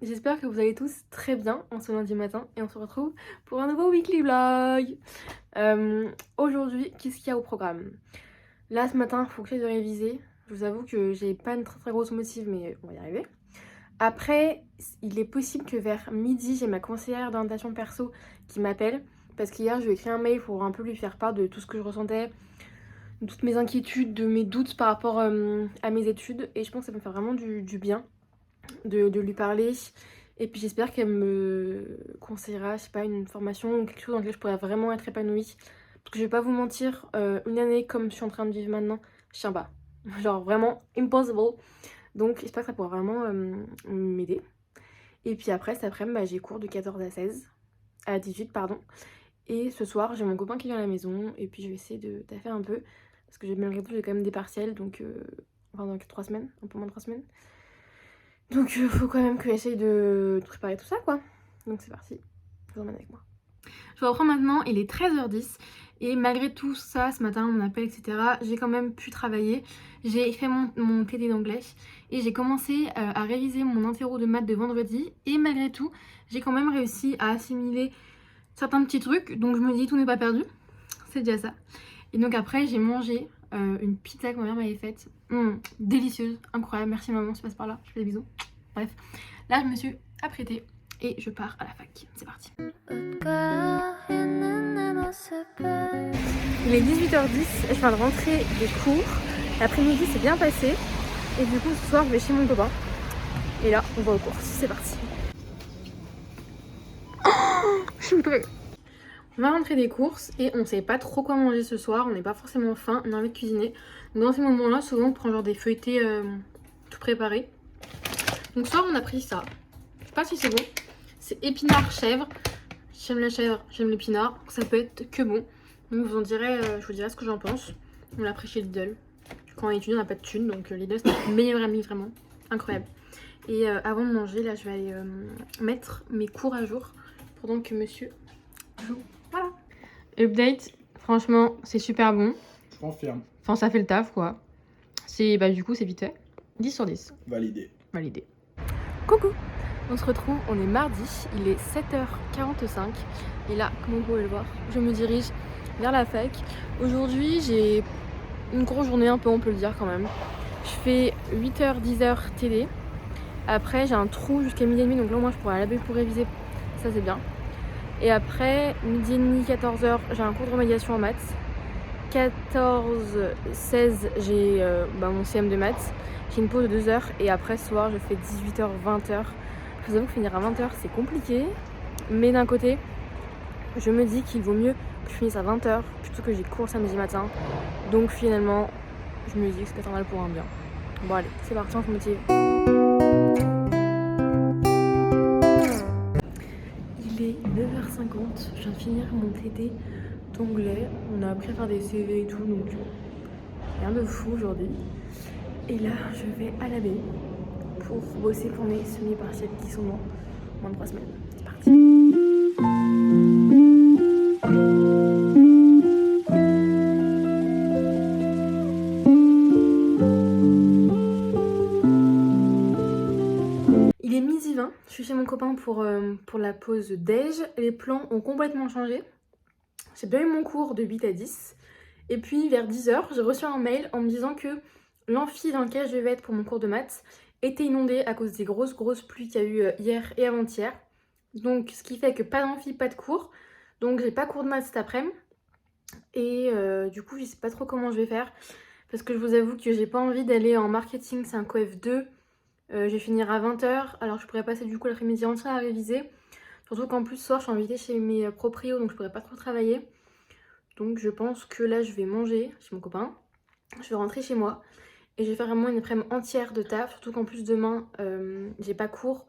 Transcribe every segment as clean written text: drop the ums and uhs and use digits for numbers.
j'espère que vous allez tous très bien en ce lundi matin et on se retrouve pour un nouveau weekly vlog. Aujourd'hui, qu'est-ce qu'il y a au programme? Là ce matin, il faut que j'aille réviser. Je vous avoue que j'ai pas une très grosse motive mais on va y arriver. Après, il est possible que vers midi, j'ai ma conseillère d'orientation perso qui m'appelle parce qu'hier, je lui ai écrit un mail pour un peu lui faire part de tout ce que je ressentais, de toutes mes inquiétudes, de mes doutes par rapport à mes études et je pense que ça va me faire vraiment du bien de lui parler. Et puis j'espère qu'elle me conseillera, je sais pas, une formation ou quelque chose dans lequel je pourrais vraiment être épanouie. Parce que je vais pas vous mentir, une année comme je suis en train de vivre maintenant, je tiens pas. Genre vraiment impossible. Donc j'espère que ça pourra vraiment m'aider. Et puis après, cet après-midi, j'ai cours de 14 à 16. À 18, pardon. Et ce soir, j'ai mon copain qui vient à la maison. Et puis je vais essayer de taffer un peu. Parce que malgré tout, j'ai quand même des partiels. Donc, enfin, dans 3 semaines, un peu moins de 3 semaines. Donc faut quand même que j'essaye de préparer tout ça quoi. Donc c'est parti, je vous emmène avec moi. Je vous reprends maintenant, il est 13h10 et malgré tout ça, ce matin, mon appel, etc., j'ai quand même pu travailler. J'ai fait mon TD d'anglais et j'ai commencé à réviser mon interro de maths de vendredi et malgré tout, j'ai quand même réussi à assimiler certains petits trucs, donc je me dis tout n'est pas perdu, c'est déjà ça. Et donc après, j'ai mangé une pizza que ma mère m'avait faite. Délicieuse, incroyable, merci maman, tu passes par là, je fais des bisous. Bref, là je me suis apprêtée et je pars à la fac. C'est parti. Il est 18h10, je viens de rentrer des cours. L'après-midi s'est bien passé. Et du coup ce soir je vais chez mon copain. Et là on va aux courses, c'est parti. Je suis prête. On va rentrer des courses et on sait pas trop quoi manger ce soir, on n'est pas forcément faim, on a envie de cuisiner. Dans ces moments-là, souvent on prend genre des feuilletés tout préparés. Donc ce soir on a pris ça, je sais pas si c'est bon, c'est épinard chèvre. J'aime la chèvre, j'aime l'épinard, donc ça peut être que bon. Donc je vous dirai ce que j'en pense. On l'a pris chez Lidl. Quand on est étudiant on n'a pas de thune, donc Lidl c'est notre meilleur ami vraiment, incroyable. Et avant de manger, là je vais aller mettre mes cours à jour pendant que monsieur joue. Voilà. Update, franchement, c'est super bon. Je confirme. Enfin, ça fait le taf, quoi. Du coup, c'est vite fait. 10 sur 10. Validé. Validé. Coucou. On se retrouve, on est mardi, il est 7h45. Et là, comme vous pouvez le voir, je me dirige vers la fac. Aujourd'hui, j'ai une grosse journée, un peu, on peut le dire quand même. Je fais 8h, 10h TD. Après, j'ai un trou jusqu'à midi et demi, donc là, moi, je pourrais aller pour réviser. Ça, c'est bien. Et après, midi et demi, 14h, j'ai un cours de remédiation en maths. 14-16, j'ai mon CM de maths. J'ai une pause de 2 heures et après ce soir, je fais 18h, 20h. Je vous avoue que finir à 20h, c'est compliqué. Mais d'un côté, je me dis qu'il vaut mieux que je finisse à 20h plutôt que j'ai cours samedi matin. Donc finalement, je me dis que c'est peut-être un mal pour un bien. Bon allez, c'est parti, on se motive. Il est 9h50, je viens de finir mon TD d'anglais. On a appris à faire des CV et tout, donc rien de fou aujourd'hui. Et là, je vais à la baie pour bosser pour mes semi-partiels qui sont dans moins de 3 semaines. C'est parti. Il est midi 20, je suis chez mon copain pour la pause déj. Les plans ont complètement changé. J'ai bien eu mon cours de 8 à 10. Et puis vers 10h, j'ai reçu un mail en me disant que l'amphi dans lequel je vais être pour mon cours de maths était inondé à cause des grosses pluies qu'il y a eu hier et avant-hier. Donc ce qui fait que pas d'amphi, pas de cours. Donc j'ai pas cours de maths cet après-midi. Et du coup je sais pas trop comment je vais faire. Parce que je vous avoue que j'ai pas envie d'aller en marketing, c'est un coef 2. Je vais finir à 20h. Alors je pourrais passer du coup l'après-midi entier à réviser. Surtout qu'en plus ce soir je suis invitée chez mes proprios, donc je pourrais pas trop travailler. Donc je pense que là je vais manger chez mon copain. Je vais rentrer chez moi. Et je vais faire vraiment une après-midi entière de taf, surtout qu'en plus demain, j'ai pas cours,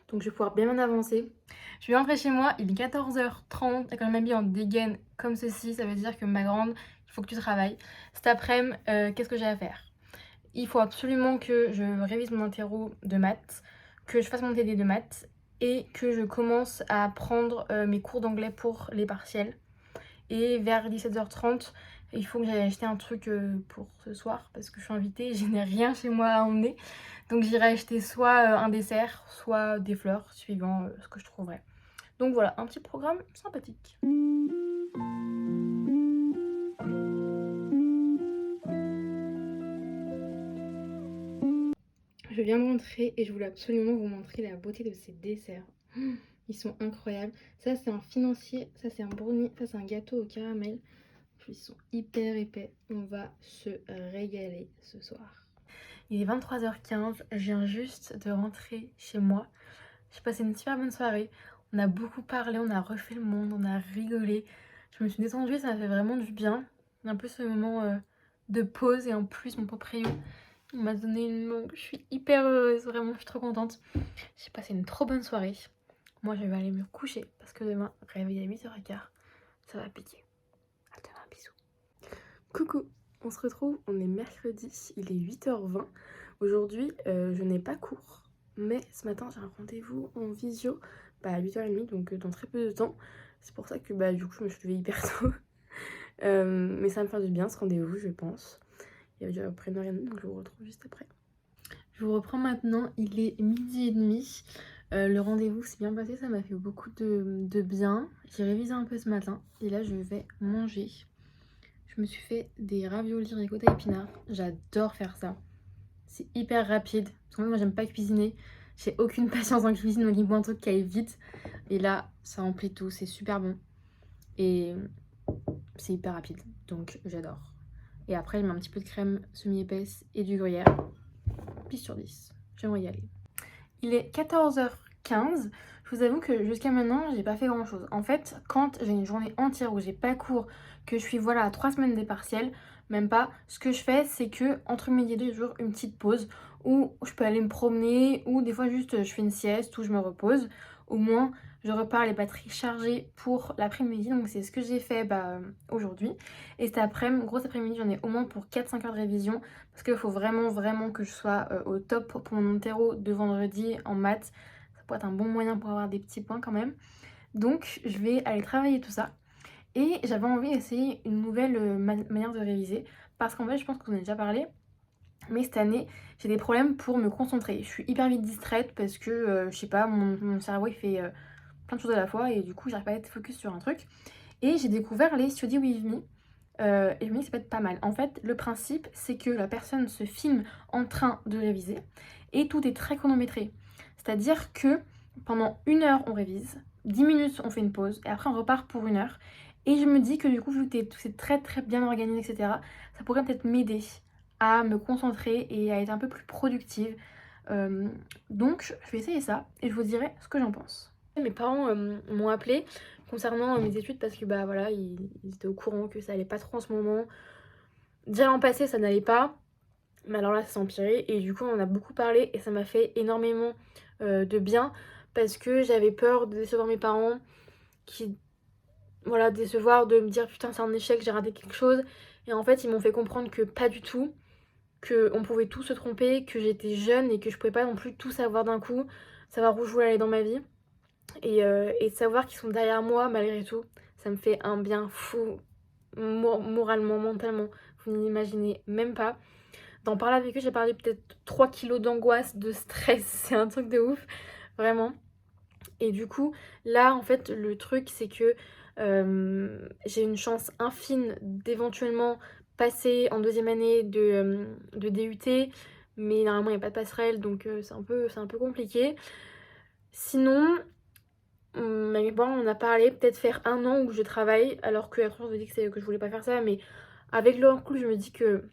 donc je vais pouvoir bien avancer. Je vais rentrer chez moi, il est 14h30, et quand je m'habille en dégaine comme ceci, ça veut dire que ma grande, il faut que tu travailles. Cet après-midi, qu'est-ce que j'ai à faire? Il faut absolument que je révise mon interro de maths, que je fasse mon TD de maths, et que je commence à prendre mes cours d'anglais pour les partiels. Et vers 17h30, Et il faut que j'aille acheter un truc pour ce soir parce que je suis invitée et je n'ai rien chez moi à emmener. Donc j'irai acheter soit un dessert, soit des fleurs, suivant ce que je trouverai. Donc voilà, un petit programme sympathique. Je viens de rentrer et je voulais absolument vous montrer la beauté de ces desserts. Ils sont incroyables. Ça c'est un financier, ça c'est un brownie, ça c'est un gâteau au caramel. Ils sont hyper épais. On va se régaler ce soir. Il est 23h15, je viens juste de rentrer chez moi. J'ai passé une super bonne soirée. On a beaucoup parlé, on a refait le monde, on a rigolé. Je me suis détendue, ça m'a fait vraiment du bien. Un peu ce moment de pause et en plus mon proprio, il m'a donné une langue. Je suis hyper heureuse, vraiment, je suis trop contente. J'ai passé une trop bonne soirée. Moi, je vais aller me coucher parce que demain, réveil à 8h15, ça va piquer. À demain, bisous. Coucou, on se retrouve, on est mercredi, il est 8h20. Aujourd'hui, je n'ai pas cours, mais ce matin j'ai un rendez-vous en visio à 8h30, donc dans très peu de temps. C'est pour ça que du coup je me suis levée hyper tôt. Mais ça va me faire du bien ce rendez-vous, je pense. Il y a déjà près de 1h30, donc je vous retrouve juste après. Je vous reprends maintenant, il est 12h30. Le rendez-vous s'est bien passé, ça m'a fait beaucoup de bien. J'ai révisé un peu ce matin et là je vais manger. Je me suis fait des raviolis ricotta épinards. J'adore faire ça. C'est hyper rapide. Parce qu'en fait, moi, j'aime pas cuisiner. J'ai aucune patience en cuisine, donc il faut un truc qui aille vite. Et là, ça remplit tout. C'est super bon. Et c'est hyper rapide. Donc, j'adore. Et après, je mets un petit peu de crème semi-épaisse et du gruyère. Puis sur 10. J'aimerais y aller. Il est 14h15. Je vous avoue que jusqu'à maintenant, j'ai pas fait grand chose. En fait, quand j'ai une journée entière où j'ai pas cours, que je suis voilà à 3 semaines des partiels, même pas, ce que je fais, c'est que entre midi et deux jours, une petite pause où je peux aller me promener, ou des fois juste je fais une sieste, où je me repose. Au moins, je repars les batteries chargées pour l'après-midi. Donc c'est ce que j'ai fait aujourd'hui. Et cet après-midi, gros après-midi, j'en ai au moins pour 4-5 heures de révision. Parce qu'il faut vraiment que je sois au top pour mon interro de vendredi en maths. Ça pourrait être un bon moyen pour avoir des petits points quand même. Donc je vais aller travailler tout ça. Et j'avais envie d'essayer une nouvelle manière de réviser. Parce qu'en fait, je pense qu'on en a déjà parlé. Mais cette année, j'ai des problèmes pour me concentrer. Je suis hyper vite distraite parce que, je sais pas, mon cerveau il fait plein de choses à la fois. Et du coup, j'arrive pas à être focus sur un truc. Et j'ai découvert les Study With Me. Et je me dis que ça peut être pas mal. En fait, le principe, c'est que la personne se filme en train de réviser et tout est très chronométré. C'est-à-dire que pendant 1 heure, on révise, 10 minutes, on fait une pause et après, on repart pour 1 heure. Et je me dis que du coup, vu que c'est très bien organisé, etc., ça pourrait peut-être m'aider à me concentrer et à être un peu plus productive. Donc, je vais essayer ça et je vous dirai ce que j'en pense. Mes parents m'ont appelé concernant mes études parce que voilà, ils étaient au courant que ça allait pas trop en ce moment. Déjà l'an passé ça n'allait pas, mais alors là ça s'est empiré et du coup on en a beaucoup parlé et ça m'a fait énormément de bien parce que j'avais peur de décevoir mes parents, décevoir, de me dire putain c'est un échec, j'ai raté quelque chose, et en fait ils m'ont fait comprendre que pas du tout, qu'on pouvait tout se tromper, que j'étais jeune et que je pouvais pas non plus tout savoir d'un coup, savoir où je voulais aller dans ma vie. Et de savoir qu'ils sont derrière moi malgré tout, ça me fait un bien fou, moralement, mentalement. Vous n'imaginez même pas. D'en parler avec eux, j'ai parlé peut-être 3 kilos d'angoisse, de stress, c'est un truc de ouf, vraiment. Et du coup, là, en fait, le truc, c'est que j'ai une chance infime d'éventuellement passer en deuxième année de DUT, mais normalement, il n'y a pas de passerelle, donc c'est un peu compliqué. Sinon, mes parents on a parlé, peut-être faire 1 an où je travaille, alors que après on me dit que je voulais pas faire ça, mais avec le recul je me dis que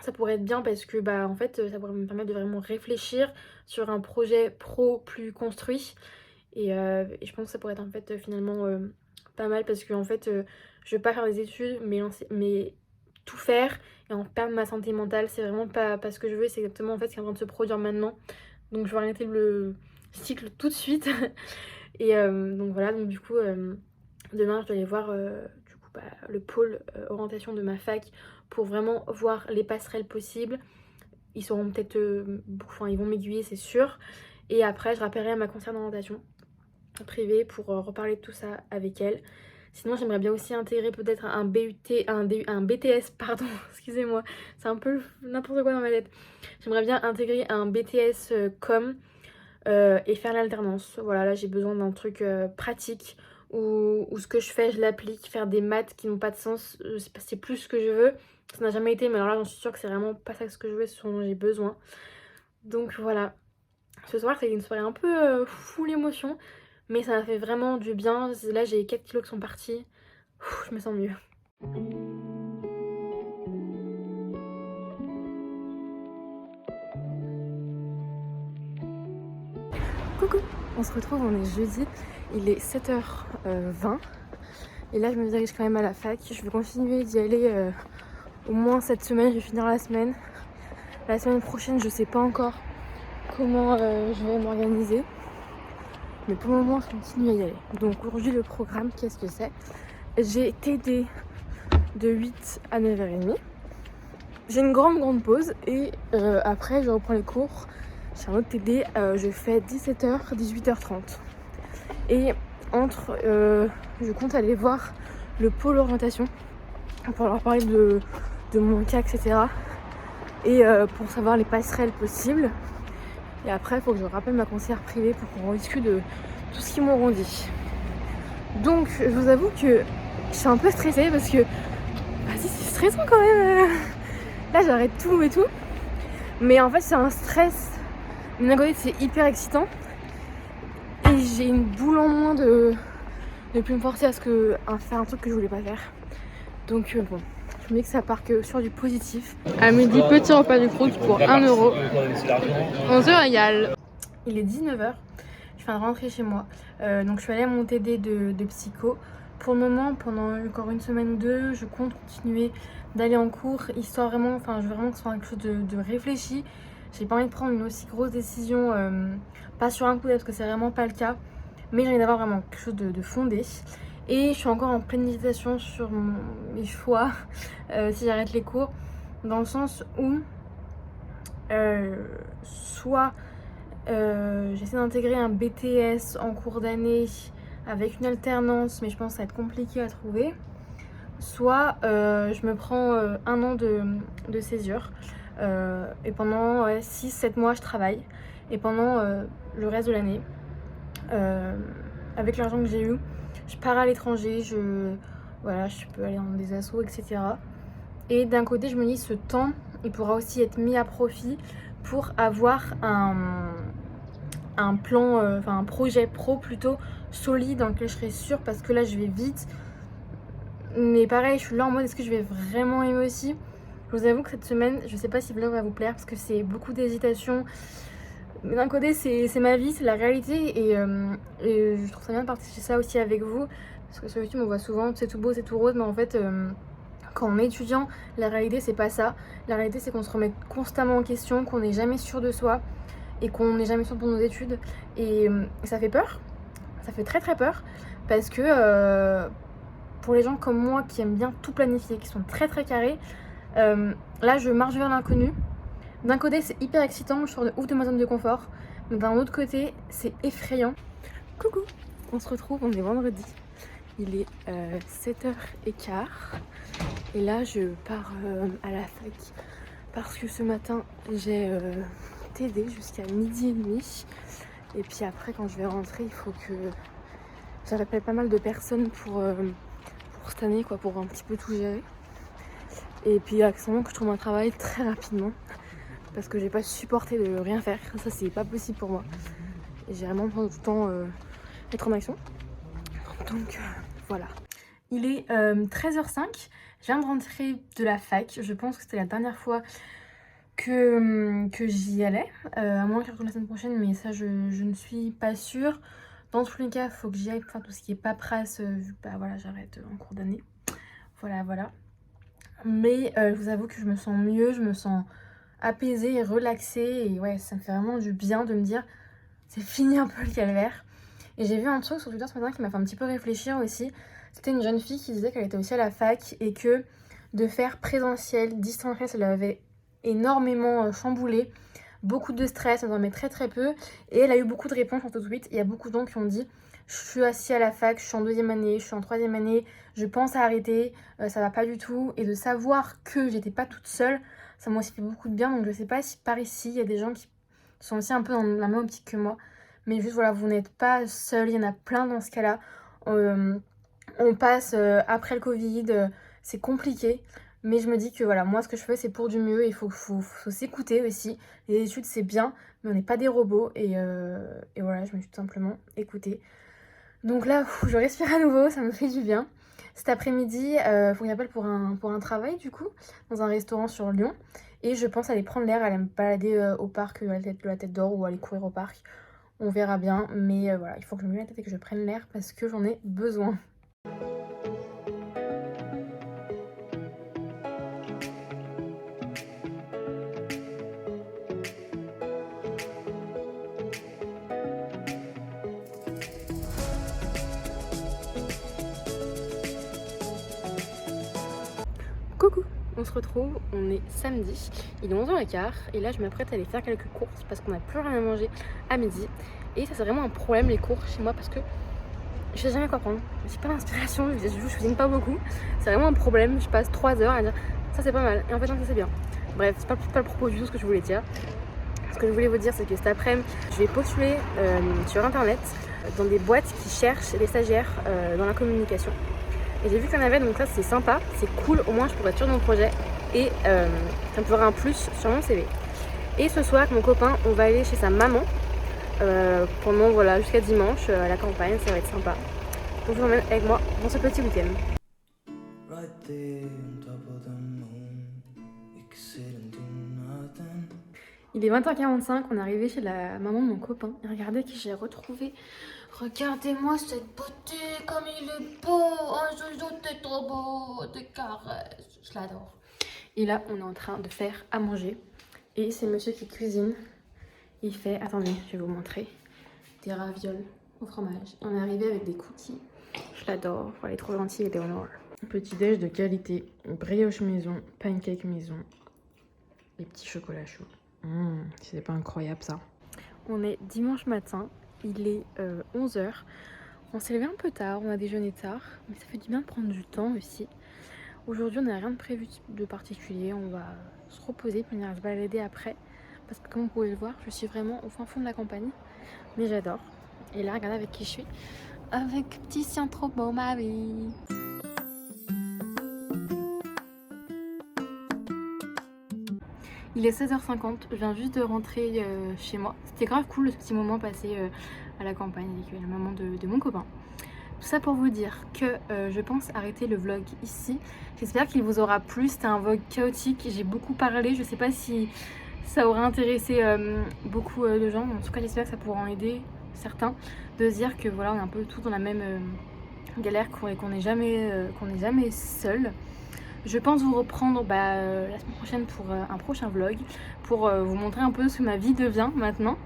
ça pourrait être bien parce que en fait ça pourrait me permettre de vraiment réfléchir sur un projet pro plus construit et je pense que ça pourrait être en fait finalement pas mal parce que en fait je veux pas faire des études mais tout faire et en perdre ma santé mentale, c'est vraiment pas ce que je veux, c'est exactement en fait ce qui est en train de se produire maintenant, donc je vais arrêter le cycle tout de suite. Et donc voilà, donc du coup, demain je dois aller voir du coup, le pôle orientation de ma fac pour vraiment voir les passerelles possibles. Ils seront peut-être, ils vont m'aiguiller, c'est sûr. Et après, je rappellerai à ma conseillère d'orientation privée pour reparler de tout ça avec elle. Sinon j'aimerais bien aussi intégrer peut-être un BTS, pardon, excusez-moi, c'est un peu n'importe quoi dans ma tête. J'aimerais bien intégrer un BTS com et faire l'alternance. Voilà, là j'ai besoin d'un truc pratique où ce que je fais je l'applique. Faire des maths qui n'ont pas de sens, c'est plus ce que je veux. Ça n'a jamais été, mais alors là j'en suis sûre que c'est vraiment pas ça ce que je veux, ce dont j'ai besoin. Donc voilà, ce soir c'est une soirée un peu full émotion, mais ça m'a fait vraiment du bien. Là j'ai 4 kilos qui sont partis, je me sens mieux. Coucou, on se retrouve, on est jeudi, il est 7h20 et là je me dirige quand même à la fac. Je vais continuer d'y aller au moins cette semaine, je vais finir la semaine. La semaine prochaine je sais pas encore comment je vais m'organiser, mais pour le moment je continue à y aller. Donc aujourd'hui le programme, qu'est-ce que c'est? J'ai TD de 8 à 9h30. J'ai une grande pause et après je reprends les cours. J'ai un autre TD, je fais 17h, 18h30. Et entre, je compte aller voir le pôle orientation pour leur parler de mon cas, etc. Et pour savoir les passerelles possibles. Et après, il faut que je rappelle ma conseillère privée pour qu'on discute de tout ce qu'ils m'auront dit. Donc, je vous avoue que je suis un peu stressée parce que vas-y, c'est stressant quand même. Là, j'arrête tout et tout. Mais en fait, c'est un stress. Mais d'un côté, c'est hyper excitant. Et j'ai une boule en moins de plus me forcer à faire un truc que je voulais pas faire. Donc bon, je me dis que ça part que sur du positif. À midi, petit repas du Crous pour 1€. On se régale. Il est 19h, je viens de rentrer chez moi. Donc je suis allée à mon TD de psycho. Pour le moment, pendant encore une semaine ou deux, je compte continuer d'aller en cours, histoire vraiment, je veux vraiment que ce soit quelque chose de réfléchi. J'ai pas envie de prendre une aussi grosse décision, pas sur un coup parce que c'est vraiment pas le cas. Mais j'ai envie d'avoir vraiment quelque chose de fondé. Et je suis encore en pleine méditation sur mes choix si j'arrête les cours. Dans le sens où soit j'essaie d'intégrer un BTS en cours d'année avec une alternance, mais je pense que ça va être compliqué à trouver. Soit je me prends 1 an de césure et pendant 6-7 mois je travaille. Et pendant le reste de l'année, avec l'argent que j'ai eu, je pars à l'étranger, je peux aller dans des assos, etc. Et d'un côté, je me dis, ce temps, il pourra aussi être mis à profit pour avoir un plan, un projet pro plutôt solide dans lequel je serai sûre, parce que là, je vais vite. Mais pareil, je suis là en mode, est-ce que je vais vraiment aimer aussi? Je vous avoue que cette semaine, je sais pas si le vlog va vous plaire, parce que c'est beaucoup d'hésitation. Mais d'un côté, c'est ma vie, c'est la réalité, et je trouve ça bien de partager ça aussi avec vous, parce que sur YouTube on voit souvent c'est tout beau, c'est tout rose, mais en fait quand on est étudiant, la réalité c'est pas ça. La réalité c'est qu'on se remet constamment en question, qu'on n'est jamais sûr de soi et qu'on n'est jamais sûr pour nos études, et ça fait peur, ça fait très peur, parce que pour les gens comme moi qui aiment bien tout planifier, qui sont très carrés, là je marche vers l'inconnu. D'un côté c'est hyper excitant, je sors de ouf de ma zone de confort, mais d'un autre côté c'est effrayant. Coucou, on se retrouve, on est vendredi, il est 7h15 et là je pars à la fac parce que ce matin j'ai TD jusqu'à 12h30 et puis après quand je vais rentrer il faut que j'appelle pas mal de personnes pour cette année quoi, pour un petit peu tout gérer. Et puis accessoirement que je trouve un travail très rapidement, parce que j'ai pas supporté de rien faire, ça c'est pas possible pour moi. Et j'ai vraiment besoin de tout le temps être en action. Donc voilà. Il est 13h05, je viens de rentrer de la fac, je pense que c'était la dernière fois que j'y allais, à moins que je retourne la semaine prochaine, mais ça je ne suis pas sûre. Dans tous les cas, il faut que j'y aille pour faire tout ce qui est paperasse, vu que voilà, j'arrête en cours d'année. Voilà. Mais je vous avoue que je me sens mieux, je me sens apaisée et relaxée. Et ouais, ça me fait vraiment du bien de me dire, c'est fini un peu le calvaire. Et j'ai vu un truc sur Twitter ce matin qui m'a fait un petit peu réfléchir aussi. C'était une jeune fille qui disait qu'elle était aussi à la fac et que de faire présentiel, distanciel, ça l'avait énormément chamboulée. beaucoup de stress, elle dormait très très peu. Et elle a eu beaucoup de réponses en tout de suite. Il y a beaucoup de gens qui ont dit je suis assis à la fac, je suis en 2e année, je suis en 3e année, je pense à arrêter, ça va pas du tout. Et de savoir que j'étais pas toute seule, ça m'a aussi fait beaucoup de bien. Donc je sais pas si par ici, il y a des gens qui sont aussi un peu dans la même optique que moi. Mais juste voilà, vous n'êtes pas seul, il y en a plein dans ce cas-là. On passe après le Covid, c'est compliqué. Mais je me dis que voilà, moi ce que je fais c'est pour du mieux, il faut s'écouter aussi. Les études c'est bien, mais on n'est pas des robots. Et voilà, je me suis tout simplement écoutée. Donc là, je respire à nouveau, ça me fait du bien. Cet après-midi, faut que j'appelle pour un travail du coup, dans un restaurant sur Lyon. Et je pense aller prendre l'air, aller me balader au parc de la Tête d'Or ou aller courir au parc. On verra bien, mais voilà, il faut que je me mette la tête et que je prenne l'air parce que j'en ai besoin. Coucou, on se retrouve, on est samedi, il est 11h15 et là je m'apprête à aller faire quelques courses parce qu'on n'a plus rien à manger à midi. Et ça c'est vraiment un problème les courses chez moi parce que je sais jamais quoi prendre, j'ai pas d'inspiration, je cuisine pas beaucoup. C'est vraiment un problème, je passe 3 heures à dire ça c'est pas mal et en fait non ça c'est bien. Bref, c'est pas le propos du tout ce que je voulais dire. Ce que je voulais vous dire c'est que cet après-midi je vais postuler sur internet dans des boîtes qui cherchent des stagiaires dans la communication. Et j'ai vu qu'il y en avait, donc ça c'est sympa, c'est cool, au moins je pourrais être sûre de mon projet et ça me fera un plus sur mon CV. Et ce soir avec mon copain, on va aller chez sa maman pendant voilà jusqu'à dimanche à la campagne, ça va être sympa. Donc je vous emmène avec moi dans ce petit week-end. Il est 20h45, on est arrivé chez la maman de mon copain et regardez qui j'ai retrouvé. Regardez-moi cette beauté, comme il est beau. Oh, Jojo, t'es trop beau, des caresses. Je l'adore. Et là, on est en train de faire à manger. Et c'est monsieur qui cuisine. Il fait, attendez, je vais vous montrer, des ravioles au fromage. Et on est arrivé avec des cookies. Je l'adore. Elle est trop gentille, Éléonore. Petit déj de qualité, brioche maison, pancake maison, les petits chocolats chauds. C'est pas incroyable ça. On est dimanche matin, il est 11h. On s'est levé un peu tard, on a déjeuné tard, mais ça fait du bien de prendre du temps aussi. Aujourd'hui on n'a rien de prévu de particulier, on va se reposer puis on ira se balader après. Parce que comme vous pouvez le voir, je suis vraiment au fin fond de la campagne, mais j'adore. Et là regardez avec qui je suis. Avec petit sien trop beau ma vie. Il est 16h50, je viens juste de rentrer chez moi. C'était grave cool ce petit moment passé à la campagne avec la maman de mon copain. Tout ça pour vous dire que je pense arrêter le vlog ici. J'espère qu'il vous aura plu, c'était un vlog chaotique, j'ai beaucoup parlé, je sais pas si ça aura intéressé beaucoup de gens. En tout cas j'espère que ça pourra en aider certains de se dire que voilà on est un peu tous dans la même galère, qu'on n'est jamais seul. Je pense vous reprendre la semaine prochaine pour un prochain vlog, pour vous montrer un peu ce que ma vie devient maintenant.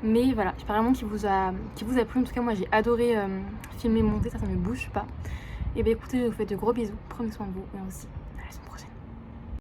Mais voilà, j'espère vraiment qu'il vous a plu. En tout cas, moi j'ai adoré filmer, monter, ça ne me bouge pas. Et bien écoutez, je vous fais de gros bisous, prenez soin de vous et on se dit à la semaine prochaine.